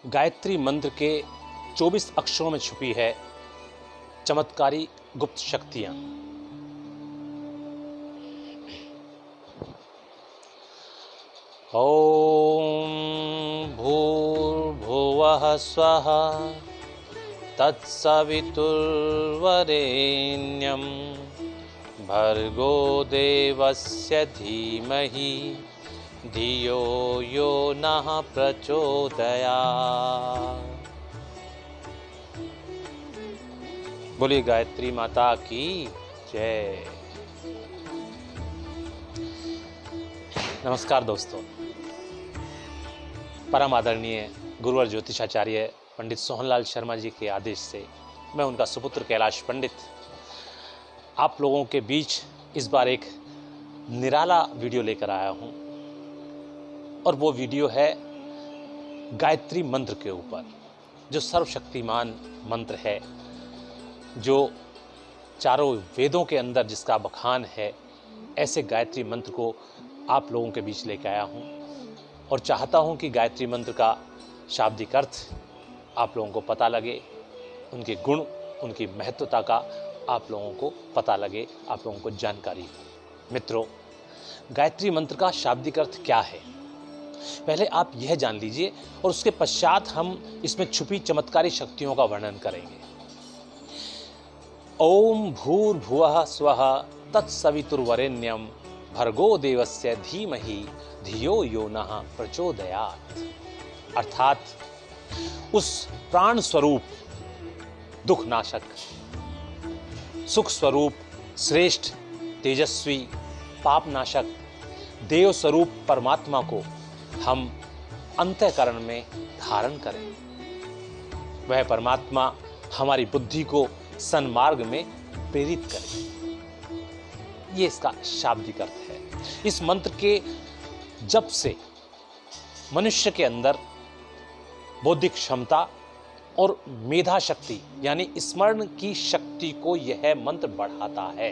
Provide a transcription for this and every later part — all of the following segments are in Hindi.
गायत्री मंत्र के 24 अक्षरों में छुपी है चमत्कारी गुप्त शक्तियां। ओम भूर्भुवः स्वः तत्सवितुर्वरेण्यं भर्गो देवस्य धीमहि धियो यो नः प्रचोदयात्। बोलिए गायत्री माता की जय। नमस्कार दोस्तों, परम आदरणीय गुरुवर ज्योतिषाचार्य पंडित सोहनलाल शर्मा जी के आदेश से मैं उनका सुपुत्र कैलाश पंडित आप लोगों के बीच इस बार एक निराला वीडियो लेकर आया हूं, और वो वीडियो है गायत्री मंत्र के ऊपर, जो सर्वशक्तिमान मंत्र है, जो चारों वेदों के अंदर जिसका बखान है। ऐसे गायत्री मंत्र को आप लोगों के बीच लेकर आया हूं, और चाहता हूं कि गायत्री मंत्र का शाब्दिक अर्थ आप लोगों को पता लगे, उनके गुण, उनकी महत्वता का आप लोगों को पता लगे, आप लोगों को जानकारी हो। मित्रों, गायत्री मंत्र का शाब्दिक अर्थ क्या है, पहले आप यह जान लीजिए, और उसके पश्चात हम इसमें छुपी चमत्कारी शक्तियों का वर्णन करेंगे। ओम भूर्भुवः स्वः तत्सवितुर्वरेण्यं भर्गो देवस्य धीमहि धियो यो नः प्रचोदयात्। अर्थात उस प्राण स्वरूप, दुख नाशक, सुख स्वरूप, श्रेष्ठ, तेजस्वी, पाप नाशक, देव स्वरूप परमात्मा को हम अंतःकरण में धारण करें। वह परमात्मा हमारी बुद्धि को सन्मार्ग में प्रेरित करे। ये इसका शाब्दिक अर्थ है। इस मंत्र के जप से मनुष्य के अंदर बौद्धिक क्षमता और मेधा शक्ति यानी स्मरण की शक्ति को यह मंत्र बढ़ाता है।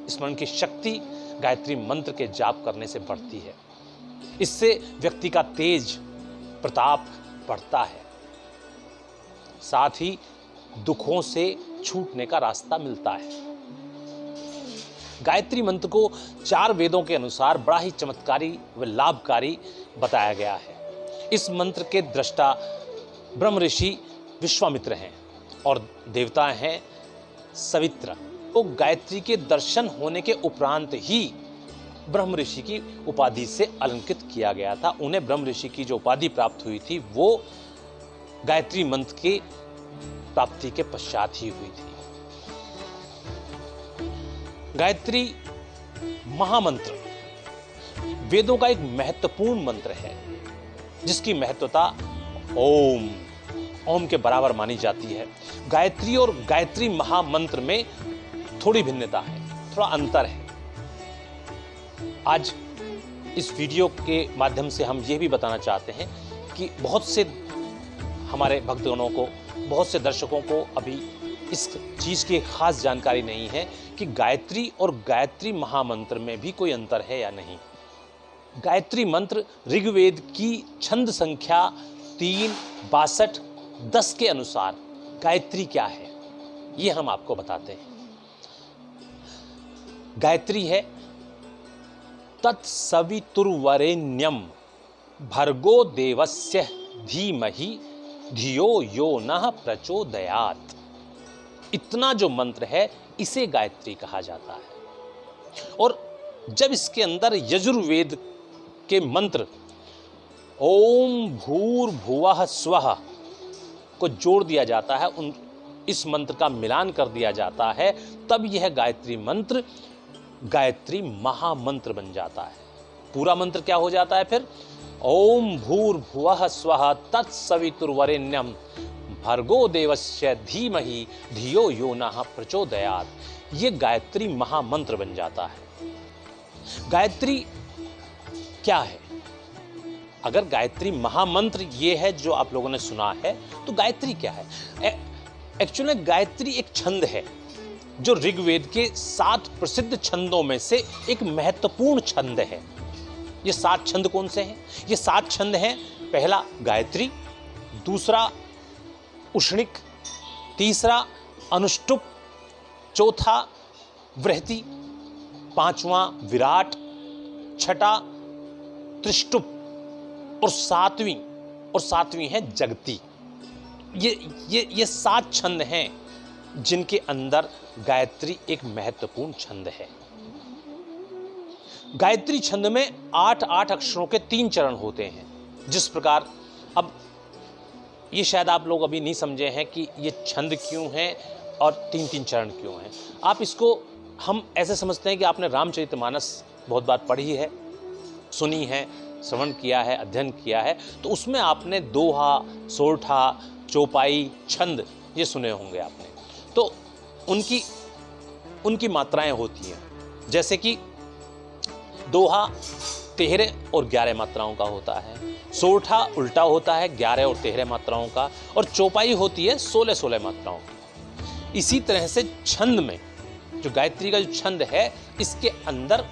स्मरण की शक्ति गायत्री मंत्र के जाप करने से बढ़ती है। इससे व्यक्ति का तेज प्रताप बढ़ता है, साथ ही दुखों से छूटने का रास्ता मिलता है। गायत्री मंत्र को 4 वेदों के अनुसार बड़ा ही चमत्कारी व लाभकारी बताया गया है। इस मंत्र के दृष्टा ब्रह्म ऋषि विश्वामित्र हैं और देवता हैं सवित्र। तो गायत्री के दर्शन होने के उपरांत ही ब्रह्म ऋषि की उपाधि से अलंकृत किया गया था। उन्हें ब्रह्म ऋषि की जो उपाधि प्राप्त हुई थी वो गायत्री मंत्र के प्राप्ति के पश्चात ही हुई थी। गायत्री महामंत्र वेदों का एक महत्वपूर्ण मंत्र है, जिसकी महत्वता ओम के बराबर मानी जाती है। गायत्री और गायत्री महामंत्र में थोड़ी भिन्नता है, थोड़ा अंतर है। आज इस वीडियो के माध्यम से हम ये भी बताना चाहते हैं कि बहुत से हमारे भक्तगणों को, बहुत से दर्शकों को अभी इस चीज़ की खास जानकारी नहीं है कि गायत्री और गायत्री महामंत्र में भी कोई अंतर है या नहीं। गायत्री मंत्र ऋग्वेद की छंद संख्या 3, 62, 10 के अनुसार गायत्री क्या है, ये हम आपको बताते हैं। गायत्री है तत्सवितुर्वरेण्यं भर्गो देवस्य धीमहि धियो यो नः प्रचोदयात्। इतना जो मंत्र है इसे गायत्री कहा जाता है। और जब इसके अंदर यजुर्वेद के मंत्र ओम भूर्भुवः स्वः को जोड़ दिया जाता है, इस मंत्र का मिलान कर दिया जाता है, तब यह गायत्री मंत्र गायत्री महामंत्र बन जाता है। पूरा मंत्र क्या हो जाता है फिर? ओम भूर्भुवः स्वः तत्सवितुर्वरेण्यं भर्गो देवस्य धीमहि धियो यो नः प्रचोदयात्। ये गायत्री महामंत्र बन जाता है। गायत्री क्या है? अगर गायत्री महामंत्र ये है जो आप लोगों ने सुना है, तो गायत्री क्या है? एक्चुअली गायत्री एक छंद है जो ऋग्वेद के 7 प्रसिद्ध छंदों में से एक महत्वपूर्ण छंद है। ये 7 छंद कौन से हैं? ये 7 छंद हैं। पहला गायत्री, दूसरा उष्णिक, तीसरा अनुष्टुप, चौथा बृहति, पांचवा विराट, छठा त्रिष्टुप और सातवीं है जगती। ये 7 छंद हैं जिनके अंदर गायत्री एक महत्वपूर्ण छंद है। गायत्री छंद में 8 अक्षरों के 3 चरण होते हैं। जिस प्रकार, अब ये शायद आप लोग अभी नहीं समझे हैं कि ये छंद क्यों हैं और 3 चरण क्यों हैं। आप इसको हम ऐसे समझते हैं कि आपने रामचरितमानस बहुत बार पढ़ी है, सुनी है, श्रवण किया है, अध्ययन किया है, तो उसमें आपने दोहा, सोरठा, चौपाई, छंद ये सुने होंगे आपने। तो उनकी मात्राएं होती हैं। जैसे कि दोहा 13 और 11 मात्राओं का होता है, सोरठा उल्टा होता है 11 और 13 मात्राओं का, और चौपाई होती है 16 मात्राओं की। इसी तरह से छंद में, जो गायत्री का जो छंद है, इसके अंदर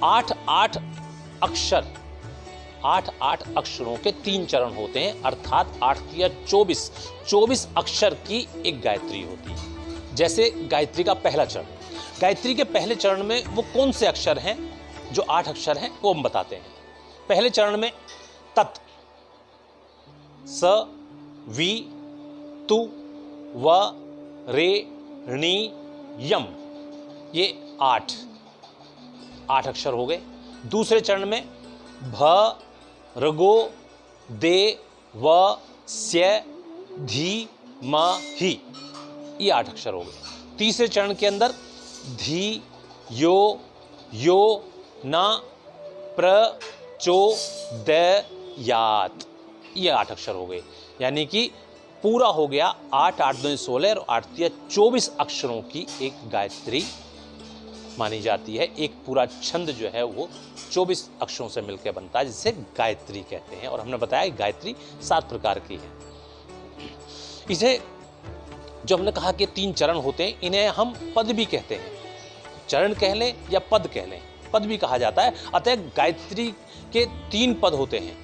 8 अक्षरों के 3 चरण होते हैं, अर्थात 8 या 24 अक्षर की एक गायत्री होती है। जैसे गायत्री का पहला चरण, गायत्री के पहले चरण में वो कौन से अक्षर हैं, जो 8 अक्षर हैं वो हम बताते हैं। पहले चरण में तत्, स, वी, तु, व, रे, णी, यम, ये 8 अक्षर हो गए। दूसरे चरण में भ, ऋगो, दे, व, स्य, धी, म, ही, ये 8 अक्षर हो गए। तीसरे चरण के अंदर धी, यो, न, प्र, चो, द, यात, ये 8 अक्षर हो गए। यानी कि पूरा हो गया 8 2 16 और 8 24 अक्षरों की एक गायत्री मानी जाती है। एक पूरा छंद जो है वो 24 अक्षरों से मिलकर बनता है, जिसे गायत्री कहते हैं। और हमने बताया कि गायत्री 7 प्रकार की है। इसे जो हमने कहा कि 3 चरण होते हैं, इन्हें हम पद भी कहते हैं। चरण कह लें या पद कह लें, पद भी कहा जाता है। अतः गायत्री के 3 पद होते हैं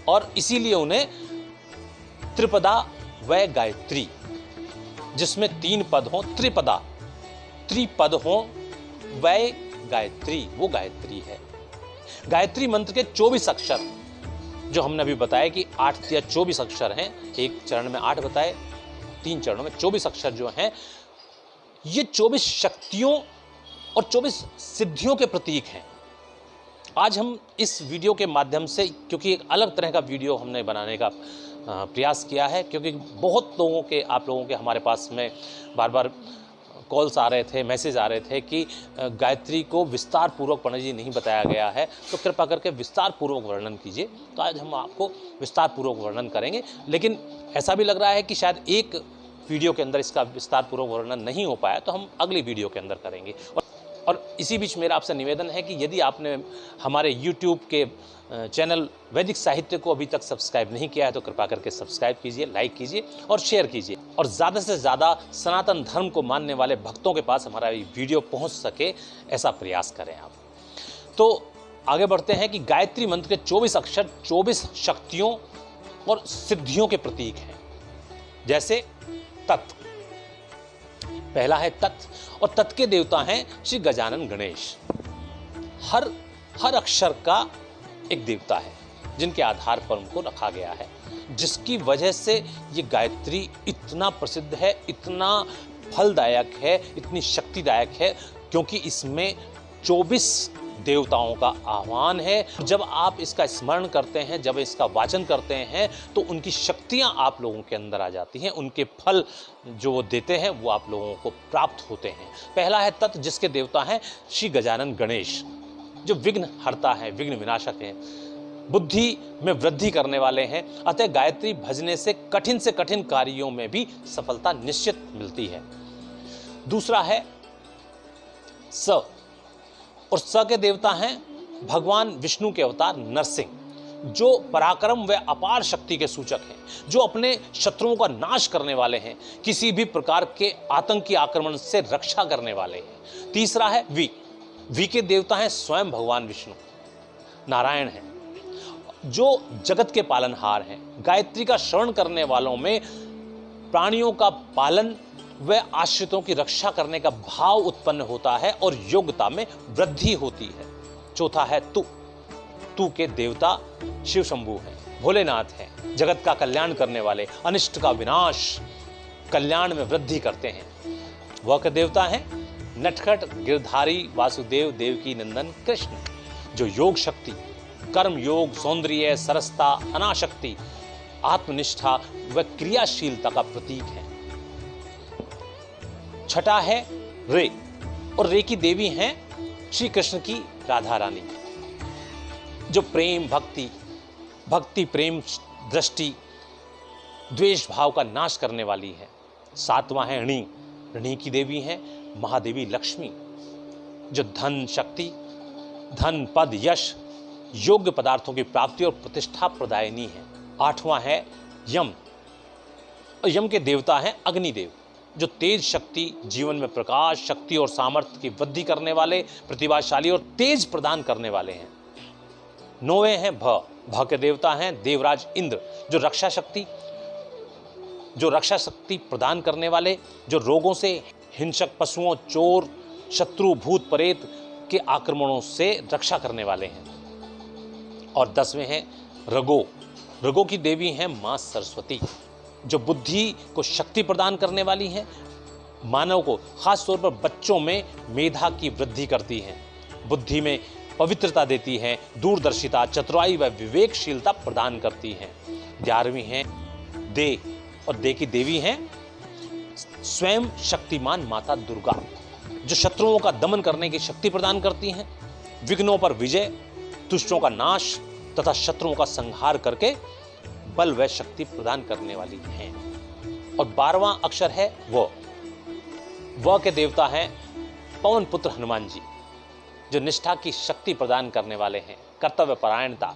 और इसीलिए उन्हें त्रिपदा व गायत्री, जिसमें 3 पद हों, त्रिपद हों, वै गायत्री, वो गायत्री है। गायत्री मंत्र के 24 अक्षर, जो हमने अभी बताया कि 8 या 24 अक्षर हैं, एक चरण में 8 बताए, 3 चरणों में 24 अक्षर जो हैं, ये 24 शक्तियों और 24 सिद्धियों के प्रतीक हैं। आज हम इस वीडियो के माध्यम से, क्योंकि एक अलग तरह का वीडियो हमने बनाने का प्रयास किया है, क्योंकि बहुत लोगों के, आप लोगों के हमारे पास में बार बार कॉल्स आ रहे थे, मैसेज आ रहे थे कि गायत्री को विस्तार पूर्वक पंडित जी नहीं बताया गया है, तो कृपा करके विस्तार पूर्वक वर्णन कीजिए। तो आज हम आपको विस्तार पूर्वक वर्णन करेंगे, लेकिन ऐसा भी लग रहा है कि शायद एक वीडियो के अंदर इसका विस्तार पूर्वक वर्णन नहीं हो पाया, तो हम अगली वीडियो के अंदर करेंगे। और इसी बीच मेरा आपसे निवेदन है कि यदि आपने हमारे YouTube के चैनल वैदिक साहित्य को अभी तक सब्सक्राइब नहीं किया है, तो कृपा करके सब्सक्राइब कीजिए, लाइक कीजिए और शेयर कीजिए, और ज़्यादा से ज़्यादा सनातन धर्म को मानने वाले भक्तों के पास हमारा ये वीडियो पहुंच सके, ऐसा प्रयास करें आप। तो आगे बढ़ते हैं कि गायत्री मंत्र के 24 अक्षर 24 शक्तियों और सिद्धियों के प्रतीक हैं। जैसे तत्, पहला है तत्, और तत् के देवता हैं श्री गजानन गणेश। हर अक्षर का एक देवता है जिनके आधार पर उनको रखा गया है, जिसकी वजह से ये गायत्री इतना प्रसिद्ध है, इतना फलदायक है, इतनी शक्तिदायक है, क्योंकि इसमें 24 देवताओं का आह्वान है। जब आप इसका स्मरण करते हैं, जब इसका वाचन करते हैं, तो उनकी शक्तियां आप लोगों के अंदर आ जाती हैं, उनके फल जो वो देते हैं वो आप लोगों को प्राप्त होते हैं। पहला है तत्, जिसके देवता हैं श्री गजानन गणेश, जो विघ्न हरता है, विघ्न विनाशक है, बुद्धि में वृद्धि करने वाले हैं। अतः गायत्री भजने से कठिन कार्यों में भी सफलता निश्चित मिलती है। दूसरा है स, और स के देवता हैं भगवान विष्णु के अवतार नरसिंह, जो पराक्रम व अपार शक्ति के सूचक हैं, जो अपने शत्रुओं का नाश करने वाले हैं, किसी भी प्रकार के आतंकी आक्रमण से रक्षा करने वाले हैं। तीसरा है वी के देवता हैं स्वयं भगवान विष्णु, नारायण हैं, जो जगत के पालनहार हैं, गायत्री का श्रवण करने वालों में प्राणियों का पालन व आश्रितों की रक्षा करने का भाव उत्पन्न होता है और योग्यता में वृद्धि होती है। चौथा है तू के देवता शिव शंभू हैं, भोलेनाथ हैं, जगत का कल्याण करने वाले, अनिष्ट का विनाश, कल्याण में वृद्धि करते हैं। वह के देवता हैं नटखट गिरधारी वासुदेव देवकी नंदन कृष्ण, जो योग शक्ति, कर्म योग, सौंदर्य, सरसता, अनाशक्ति, आत्मनिष्ठा व क्रियाशीलता का प्रतीक है। छठा है रे, और रे की देवी हैं श्री कृष्ण की राधा रानी, जो प्रेम भक्ति प्रेम दृष्टि द्वेष भाव का नाश करने वाली है। सातवां है ऋणी, ऋणी की देवी हैं महादेवी लक्ष्मी, जो धन शक्ति, धन पद यश, योग्य पदार्थों की प्राप्ति और प्रतिष्ठा प्रदायिनी है। आठवां है यम, यम के देवता हैं अग्निदेव, जो तेज शक्ति, जीवन में प्रकाश, शक्ति और सामर्थ्य की वृद्धि करने वाले, प्रतिभाशाली और तेज प्रदान करने वाले हैं। नौवें हैं भ के देवता हैं देवराज इंद्र, जो रक्षा शक्ति प्रदान करने वाले, जो रोगों से, हिंसक पशुओं, चोर, शत्रु, भूत प्रेत के आक्रमणों से रक्षा करने वाले हैं। और 10वें हैं रगो की देवी हैं मां सरस्वती, जो बुद्धि को शक्ति प्रदान करने वाली हैं, मानव को खास तौर पर बच्चों में मेधा की वृद्धि करती हैं, बुद्धि में पवित्रता देती हैं, दूरदर्शिता, चतुराई व विवेकशीलता प्रदान करती हैं। 11वीं हैं दे, और दे की देवी हैं स्वयं शक्तिमान माता दुर्गा, जो शत्रुओं का दमन करने की शक्ति प्रदान करती हैं, विघ्नों पर विजय, दुष्टों का नाश तथा शत्रुओं का संहार करके बल व शक्ति प्रदान करने वाली हैं। और 12वां अक्षर है व के देवता हैं पवन पुत्र हनुमान जी, जो निष्ठा की शक्ति प्रदान करने वाले हैं, कर्तव्य परायणता,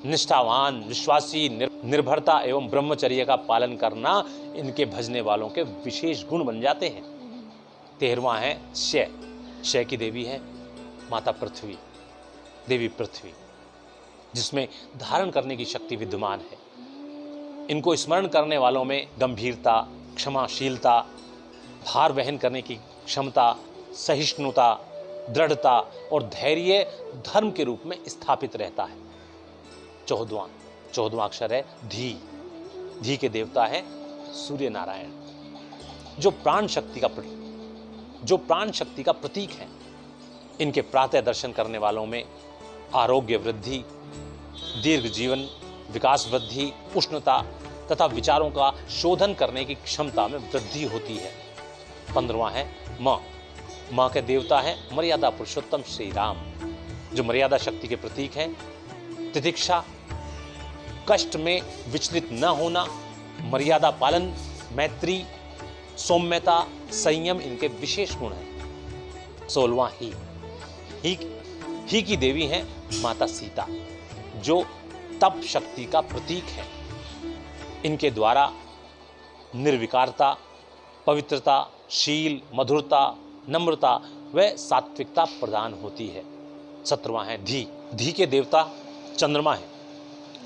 निष्ठावान, विश्वासी, निर्भरता एवं ब्रह्मचर्य का पालन करना इनके भजने वालों के विशेष गुण बन जाते हैं। 13वां है शय की देवी है माता पृथ्वी, देवी पृथ्वी, जिसमें धारण करने की शक्ति विद्यमान है। इनको स्मरण करने वालों में गंभीरता, क्षमाशीलता, भार वहन करने की क्षमता, सहिष्णुता, दृढ़ता और धैर्य धर्म के रूप में स्थापित रहता है। 14वां अक्षर है धी के देवता है सूर्य नारायण, जो प्राण शक्ति का प्रतीक है। इनके प्रातः दर्शन करने वालों में आरोग्य वृद्धि, दीर्घ जीवन, विकास वृद्धि, उष्णता तथा विचारों का शोधन करने की क्षमता में वृद्धि होती है। 15वां है मां के देवता है मर्यादा पुरुषोत्तम श्री राम, जो मर्यादा शक्ति के प्रतीक हैं। तितिक्षा, कष्ट में विचलित न होना, मर्यादा पालन, मैत्री, सौम्यता, संयम इनके विशेष गुण हैं। 16वां ही की देवी हैं माता सीता, जो तप शक्ति का प्रतीक है। इनके द्वारा निर्विकारता, पवित्रता, शील, मधुरता, नम्रता व सात्विकता प्रदान होती है। 17वां है धी के देवता चंद्रमा है,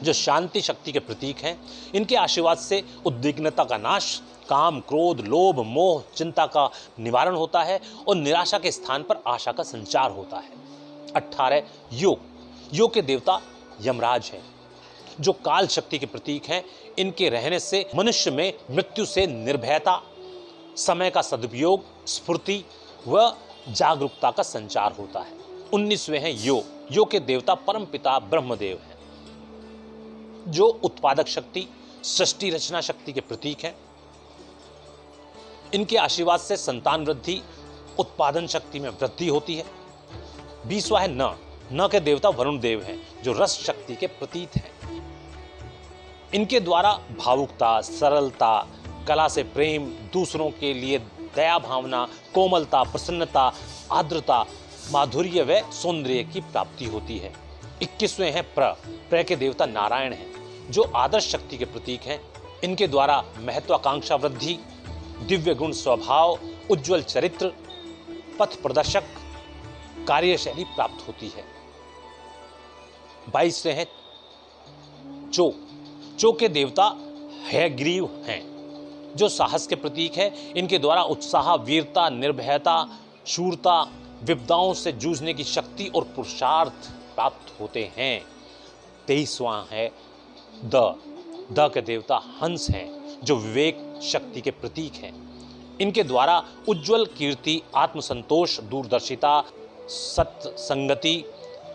जो शांति शक्ति के प्रतीक हैं। इनके आशीर्वाद से उद्विग्नता का नाश, काम, क्रोध, लोभ, मोह, चिंता का निवारण होता है और निराशा के स्थान पर आशा का संचार होता है। 18 योग के देवता यमराज हैं, जो काल शक्ति के प्रतीक हैं। इनके रहने से मनुष्य में मृत्यु से निर्भयता, समय का सदुपयोग, स्फूर्ति व जागरूकता का संचार होता है। 19वें हैं योग के देवता परमपिता ब्रह्मदेव हैं, जो उत्पादक शक्ति, सृष्टि रचना शक्ति के प्रतीक हैं। इनके आशीर्वाद से संतान वृद्धि, उत्पादन शक्ति में वृद्धि होती है। 20वां है न के देवता वरुण देव हैं, जो रस शक्ति के प्रतीक हैं। इनके द्वारा भावुकता, सरलता, कला से प्रेम, दूसरों के लिए दया भावना, कोमलता, प्रसन्नता, आर्द्रता, माधुर्य व सौंदर्य की प्राप्ति होती है। 21वें हैं प्र के देवता नारायण हैं, जो आदर्श शक्ति के प्रतीक हैं। इनके द्वारा महत्वाकांक्षा वृद्धि, दिव्य गुण स्वभाव, उज्जवल चरित्र, पथ प्रदर्शक, कार्यशैली प्राप्त होती है। 22वें हैं चो के देवता हयग्रीव हैं, जो साहस के प्रतीक है। इनके द्वारा उत्साह, वीरता, निर्भयता, शूरता, विपदाओं से जूझने की शक्ति और पुरुषार्थ प्राप्त होते हैं। 23वां है द के देवता हंस हैं, जो विवेक शक्ति के प्रतीक हैं। इनके द्वारा उज्जवल कीर्ति, आत्मसंतोष, दूरदर्शिता, सत्य संगति,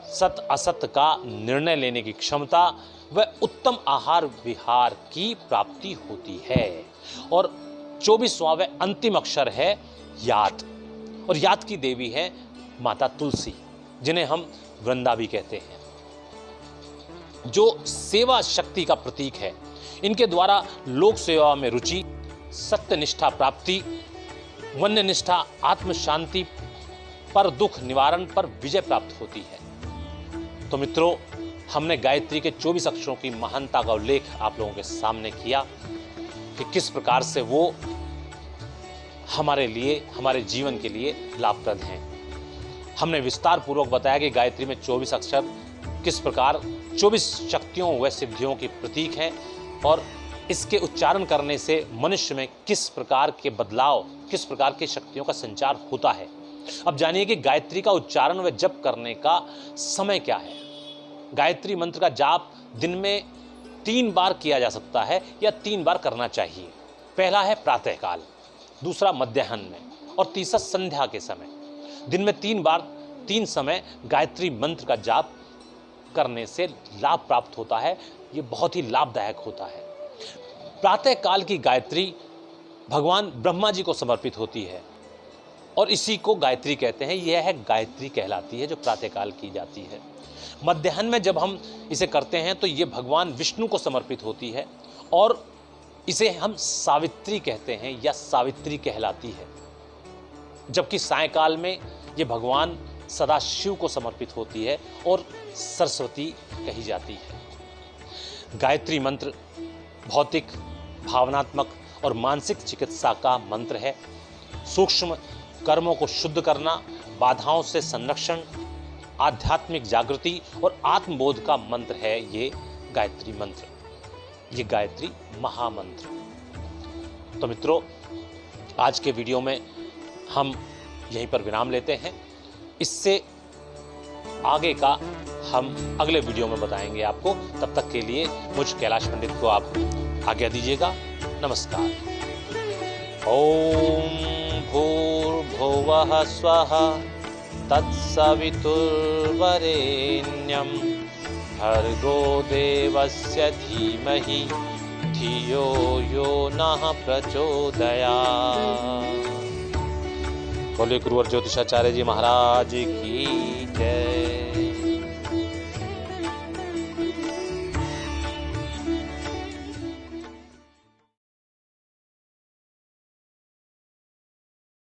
सत असत का निर्णय लेने की क्षमता व उत्तम आहार विहार की प्राप्ति होती है। और 24वां व अंतिम अक्षर है याद, और याद की देवी है माता तुलसी, जिन्हें हम वृंदा भी कहते हैं, जो सेवा शक्ति का प्रतीक है। इनके द्वारा लोक सेवा में रुचि, सत्यनिष्ठा प्राप्ति, वन्य निष्ठा, आत्म शांति, पर दुख निवारण पर विजय प्राप्त होती है। तो मित्रों, हमने गायत्री के 24 अक्षरों की महानता का उल्लेख आप लोगों के सामने किया कि किस प्रकार से वो हमारे लिए, हमारे जीवन के लिए लाभप्रद हैं। हमने विस्तार पूर्वक बताया कि गायत्री में 24 अक्षर किस प्रकार 24 शक्तियों व सिद्धियों की प्रतीक है, और इसके उच्चारण करने से मनुष्य में किस प्रकार के बदलाव, किस प्रकार की शक्तियों का संचार होता है। अब जानिए कि गायत्री का उच्चारण व जप करने का समय क्या है। गायत्री मंत्र का जाप दिन में 3 बार किया जा सकता है या 3 बार करना चाहिए। पहला है प्रातःकाल, दूसरा मध्याह्न में, और तीसरा संध्या के समय। दिन में 3 बार 3 समय गायत्री मंत्र का जाप करने से लाभ प्राप्त होता है। ये बहुत ही लाभदायक होता है। प्रातःकाल की गायत्री भगवान ब्रह्मा जी को समर्पित होती है, और इसी को गायत्री कहते हैं। यह है गायत्री कहलाती है, जो प्रातःकाल की जाती है। मध्याह्न में जब हम इसे करते हैं तो ये भगवान विष्णु को समर्पित होती है, और इसे हम सावित्री कहते हैं या सावित्री कहलाती है। जबकि सायंकाल में ये भगवान सदाशिव को समर्पित होती है और सरस्वती कही जाती है। गायत्री मंत्र भौतिक, भावनात्मक और मानसिक चिकित्सा का मंत्र है। सूक्ष्म कर्मों को शुद्ध करना, बाधाओं से संरक्षण, आध्यात्मिक जागृति और आत्मबोध का मंत्र है ये गायत्री मंत्र, ये गायत्री महामंत्र। तो मित्रों, आज के वीडियो में हम यहीं पर विराम लेते हैं। इससे आगे का हम अगले वीडियो में बताएंगे आपको। तब तक के लिए मुझ कैलाश पंडित को आप आज्ञा दीजिएगा। नमस्कार। ओम भूर्भुवः स्वः तत्सवितुर्वरेण्यं भर्गो देवस्य धीमहि धियो यो नः प्रचोदयात्। बोले गुरुवर ज्योतिषाचार्य जी महाराज की जय।